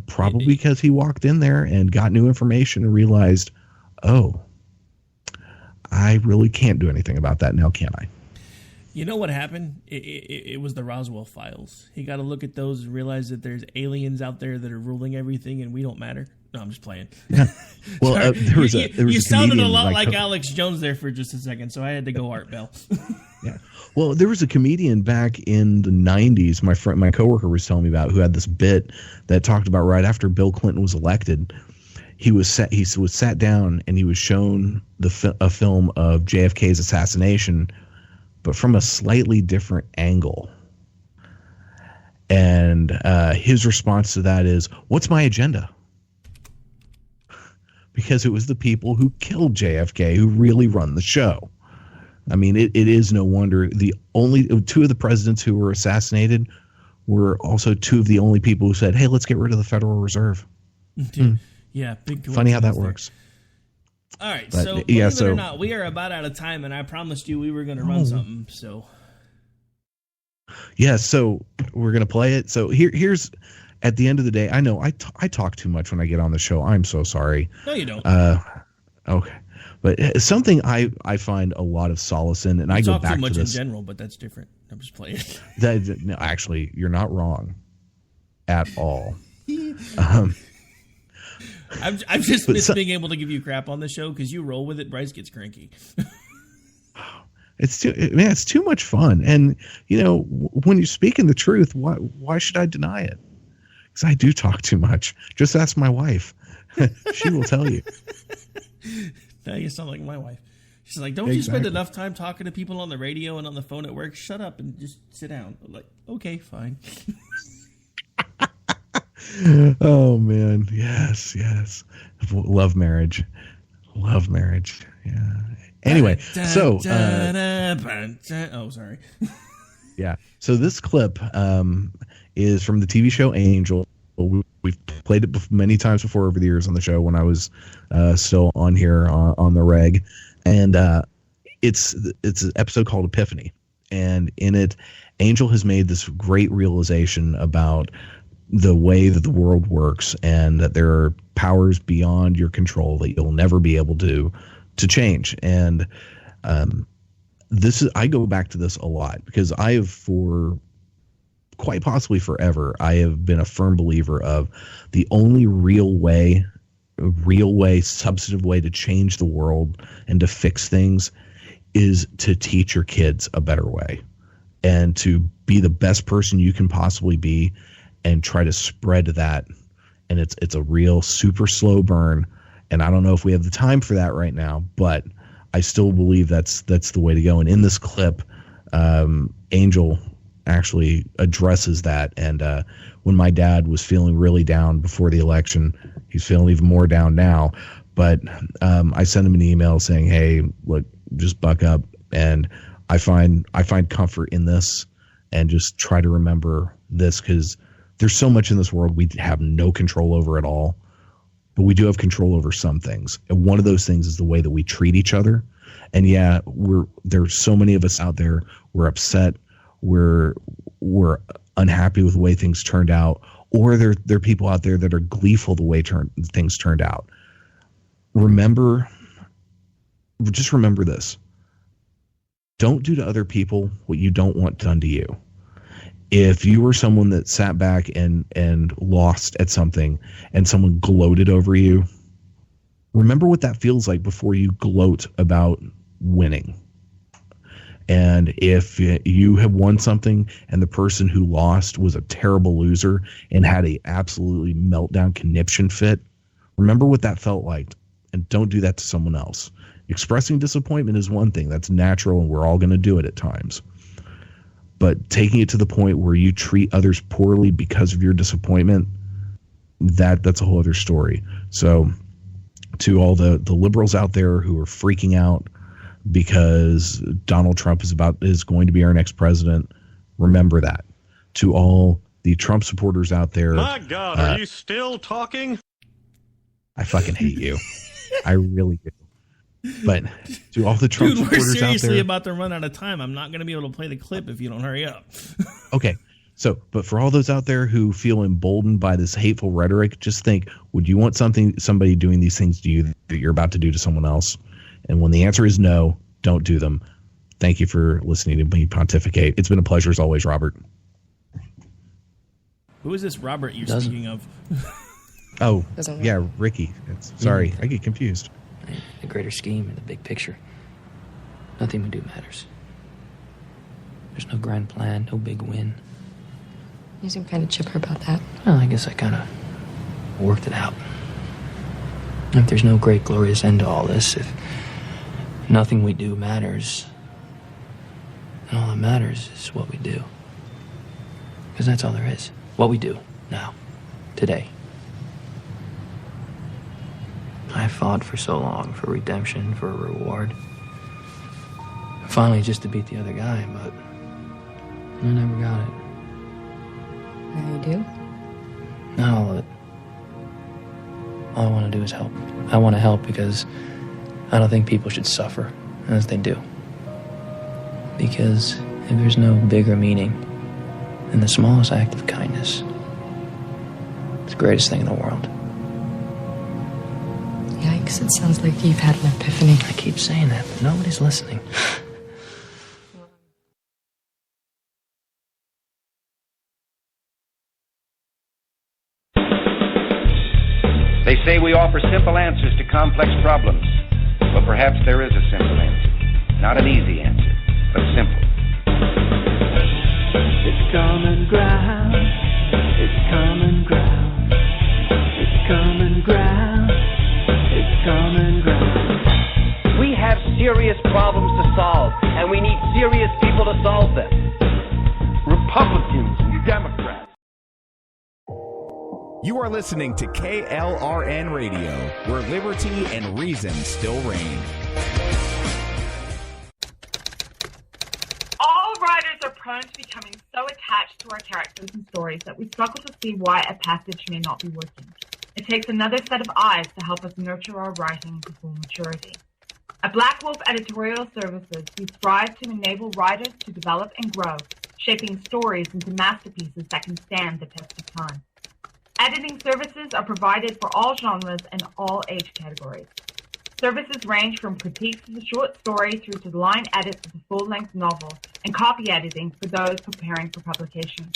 Probably because he walked in there and got new information and realized, oh, I really can't do anything about that now, can I? You know what happened? It was the Roswell files. He got to look at those and realize that there's aliens out there that are ruling everything and we don't matter. No, I'm just playing. Yeah. Well, you sounded a lot like Alex Jones there for just a second, so I had to go Art Bell. Yeah. Well, there was a comedian back in the 90s, my coworker was telling me about, who had this bit that talked about right after Bill Clinton was elected. He was sat down and he was shown a film of JFK's assassination, but from a slightly different angle. And his response to that is, "What's my agenda?" Because it was the people who killed JFK who really run the show. I mean, it is no wonder the only two of the presidents who were assassinated were also two of the only people who said, "Hey, let's get rid of the Federal Reserve." Yeah, big. Funny how that works. All right, but, so believe it or not, we are about out of time, and I promised you we were going to run something. So yeah, so we're going to play it. So here's. At the end of the day, I know I talk too much when I get on the show. I'm so sorry. No, you don't. Okay. But something I find a lot of solace in, and I go back to this. Talk too much in general, but that's different. I'm just playing. No, actually, you're not wrong at all. I'm just miss being able to give you crap on the show because you roll with it. Bryce gets cranky. It's too much fun. And, you know, when you're speaking the truth, why should I deny it? Because I do talk too much. Just ask my wife. She will tell you. Now you sound like my wife. She's like, don't you spend enough time talking to people on the radio and on the phone at work? Shut up and just sit down. I'm like, okay, fine. Oh, man. Yes. Love marriage. Yeah. Anyway, so oh, sorry. Yeah. So this clip is from the TV show Angel. We've played it many times before over the years on the show when I was still on here on the reg, and it's an episode called Epiphany, and in it, Angel has made this great realization about the way that the world works and that there are powers beyond your control that you'll never be able to change. And I go back to this a lot because I have, for quite possibly forever, I have been a firm believer of the only real way, substantive way to change the world and to fix things is to teach your kids a better way and to be the best person you can possibly be and try to spread that. And it's a real super slow burn. And I don't know if we have the time for that right now, but I still believe that's the way to go. And in this clip, Angel actually addresses that. And when my dad was feeling really down before the election, he's feeling even more down now. But I sent him an email saying, "Hey, look, just buck up." And I find comfort in this, and just try to remember this, because there's so much in this world we have no control over at all. But we do have control over some things. And one of those things is the way that we treat each other. And yeah, there's so many of us out there, we're upset, we're unhappy with the way things turned out, or there are people out there that are gleeful the way things turned out. Just remember this. Don't do to other people what you don't want done to you. If you were someone that sat back and lost at something and someone gloated over you, remember what that feels like before you gloat about winning. And if you have won something and the person who lost was a terrible loser and had a absolutely meltdown conniption fit, remember what that felt like, and don't do that to someone else. Expressing disappointment is one thing. That's natural, and we're all going to do it at times. But taking it to the point where you treat others poorly because of your disappointment, that's a whole other story. So to all the liberals out there who are freaking out because Donald Trump is going to be our next president, remember that. To all the Trump supporters out there, my God, are you still talking? I fucking hate you. I really do. But to all the Trump supporters out there, we're seriously about to run out of time. I'm not going to be able to play the clip if you don't hurry up. Okay. So, but for all those out there who feel emboldened by this hateful rhetoric, just think, would you want somebody doing these things to you that you're about to do to someone else? And when the answer is no, don't do them. thank you for listening to me pontificate. It's been a pleasure as always, Robert. Who is this Robert you're speaking of? Oh, yeah, Ricky. Sorry, I get confused. The greater scheme and the big picture. Nothing we do matters. There's no grand plan, no big win. You seem kind of chipper about that. Well, I guess I kind of worked it out. If there's no great glorious end to all this, if nothing we do matters, then all that matters is what we do. Because that's all there is. What we do now, today. I fought for so long for redemption, for a reward. Finally, just to beat the other guy, but I never got it. Now you do? Not all of it. All I want to do is help. I want to help because I don't think people should suffer as they do. Because if there's no bigger meaning than the smallest act of kindness, it's the greatest thing in the world. Yikes, it sounds like you've had an epiphany. I keep saying that, but nobody's listening. They say we offer simple answers to complex problems. Well, perhaps there is a simple answer. Not an easy answer, but simple. It's common ground. It's common ground. It's common ground. It's common ground. We have serious problems to solve, and we need serious people to solve them. Republicans and Democrats. You are listening to KLRN Radio, where liberty and reason still reign. All writers are prone to becoming so attached to our characters and stories that we struggle to see why a passage may not be working. It takes another set of eyes to help us nurture our writing to full maturity. At Black Wolf Editorial Services, we strive to enable writers to develop and grow, shaping stories into masterpieces that can stand the test of time. Editing services are provided for all genres and all age categories. Services range from critiques of the short story through to the line edits of the full-length novel and copy editing for those preparing for publication.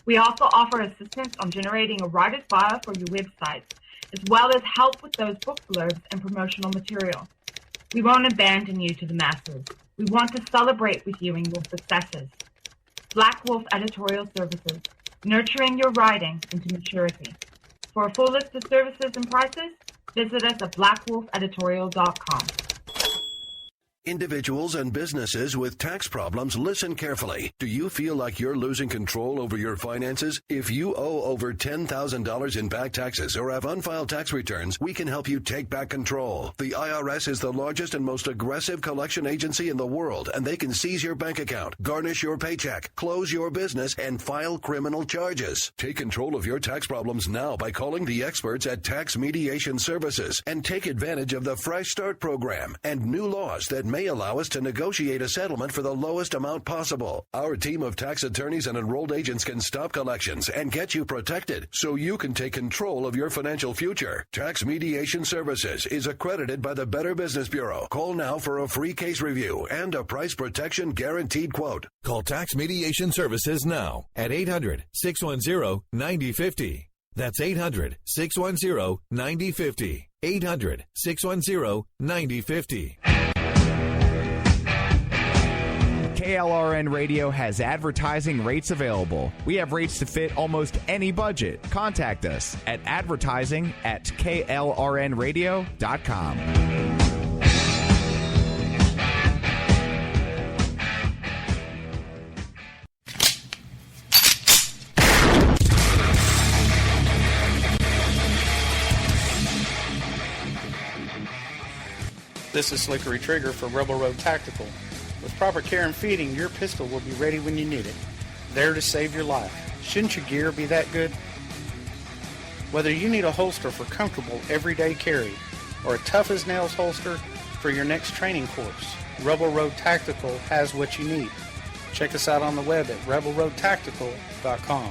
We also offer assistance on generating a writer's bio for your websites, as well as help with those book blurbs and promotional material. We won't abandon you to the masses. We want to celebrate with you in your successes. Black Wolf Editorial Services, nurturing your writing into maturity. For a full list of services and prices, visit us at blackwolfeditorial.com. Individuals and businesses with tax problems, listen carefully. Do you feel like you're losing control over your finances? If you owe over $10,000 in back taxes or have unfiled tax returns, we can help you take back control. The IRS is the largest and most aggressive collection agency in the world, and they can seize your bank account, garnish your paycheck, close your business, and file criminal charges. Take control of your tax problems now by calling the experts at Tax Mediation Services and take advantage of the Fresh Start program and new laws that may allow us to negotiate a settlement for the lowest amount possible. Our team of tax attorneys and enrolled agents can stop collections and get you protected so you can take control of your financial future. Tax Mediation Services is accredited by the Better Business Bureau. Call now for a free case review and a price protection guaranteed quote. Call Tax Mediation Services now at 800-610-9050. That's 800-610-9050. 800-610-9050. KLRN Radio has advertising rates available. We have rates to fit almost any budget. Contact us at advertising@klrnradio.com. This is Slickery Trigger for Rebel Road Tactical. With proper care and feeding, your pistol will be ready when you need it, there to save your life. Shouldn't your gear be that good? Whether you need a holster for comfortable everyday carry or a tough-as-nails holster for your next training course, Rebel Road Tactical has what you need. Check us out on the web at rebelroadtactical.com.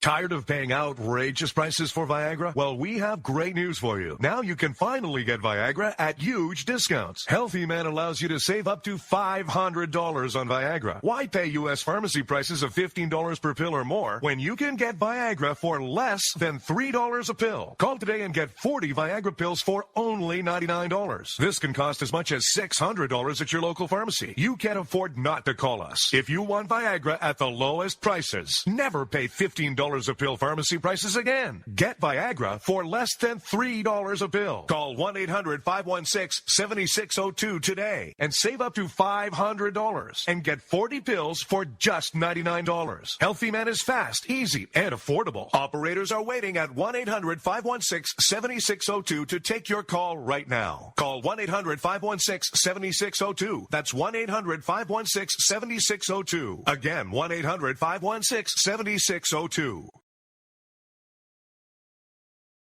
Tired of paying outrageous prices for Viagra? Well, we have great news for you. Now you can finally get Viagra at huge discounts. Healthy Man allows you to save up to $500 on Viagra. Why pay U.S. pharmacy prices of $15 per pill or more when you can get Viagra for less than $3 a pill? Call today and get 40 Viagra pills for only $99. This can cost as much as $600 at your local pharmacy. You can't afford not to call us. If you want Viagra at the lowest prices, never pay $15 a pill pharmacy prices again. Get Viagra for less than $3 a pill. Call 1-800-516-7602 today and save up to $500 and get 40 pills for just $99. Healthy Man is fast, easy, and affordable. Operators are waiting at 1-800-516-7602 to take your call right now. Call 1-800-516-7602. That's 1-800-516-7602. Again, 1-800-516-7602.